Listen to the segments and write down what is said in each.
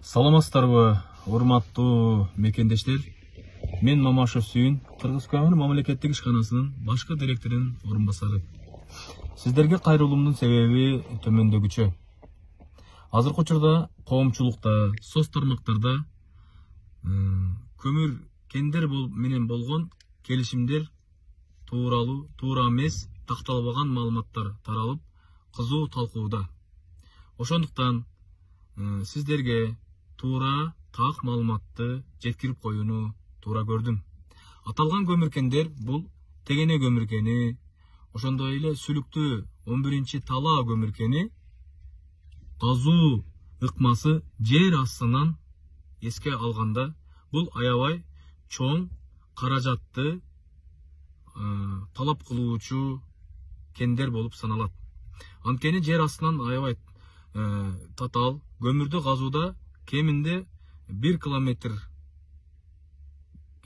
Саламатсыздарбы, урматтуу мекендештер. Мен Мамашев Сүйүн, Кыргыз Көмүр мамлекеттик ишканасынын башкы директорунун орун басары. Сиздерге кайрылуумдун себеби төмөндөгүчө. Азыркы учурда коомчулукта, соц тармактарда көмүр кендер менен болгон келишимдер туура эмес, такталбаган маалыматтар таралып, кызуу талкууда. Ошондуктан сиздерге туура так маалыматты жеткирип коюуну туура көрдүм. Аталган көмүркендер бул тегене көмүркени, ошондой эле сүлүктүү 11-чи талаа көмүркени казуу ыкмасы жер астынан эске алганда бул аябай чоң каражатты талап кылуучу кендер болуп саналат. Анткени жер астынан аябай татаал көмүрдү казууда кеминде 1 километрге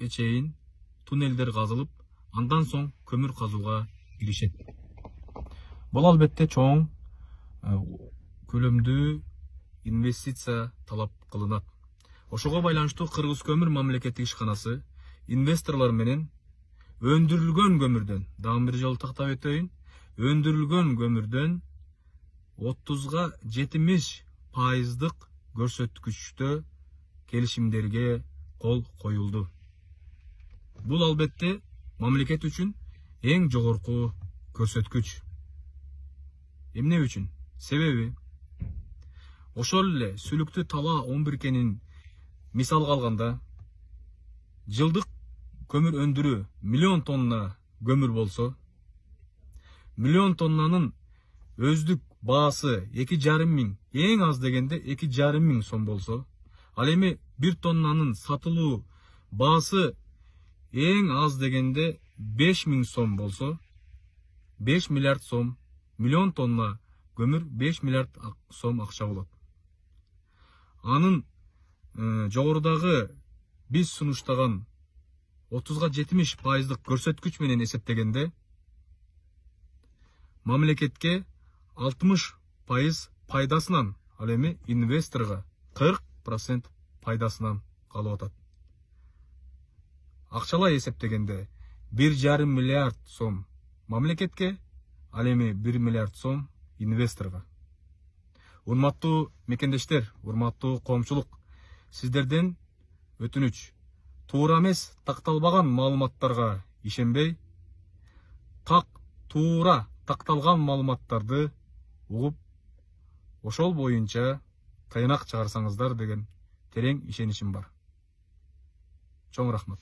чейин туннелдер казылып, андан соң көмүр казууга киришет. Бул албетте чоң көлөмдүү инвестиция талап кылынат. Ошого байланыштуу Кыргыз Көмүр мамлекеттик ишканасы инвесторлор менен өндүрүлгөн көмүрдөн, дагы бир жолу тактап өтөйүн, өндүрүлгөн көмүрдөн 30–70% көрсөткүчтө келишимдерге кол коюлду. Бул албетте мамлекет үчүн эң жогорку көрсөткүч. Эмне үчүн? Себеби ошол эле сүлүктүү талаа 11кенин мисалга алганда, жылдык көмүр өндүрүү 1 000 000 тонна көмүр болсо, 1 000 000 тоннанын өздүк баасы 2,5 миң, эң аз дегенде 2,5 миң сом болсо, ал эми 1 тоннанын сатылуу баасы эң аз дегенде 5 миң сом болсо, 5 миллиард сом, 1 000 000 тонна көмүр 5 миллиард сом акча болот. Анын жогорудагы биз сунуштаган 30–70% көрсөткүч менен эсептегенде, мамлекетке 60% пайдасынан, ал эми инвесторго 40% пайдасынан калып атат. Акчалай эсептегенде 1,5 миллиард сом мамлекетке, ал эми 1 миллиард сом инвесторго. Урматтуу мекендештер, урматтуу коомчулук, сиздерден өтүнүч: туура эмес, такталбаган маалыматтарга ишенбей, туура такталган маалыматтарды угуп, ошол боюнча тыйнак чыгарсаңыздар деген терең ишеничим бар. Чоң рахмат.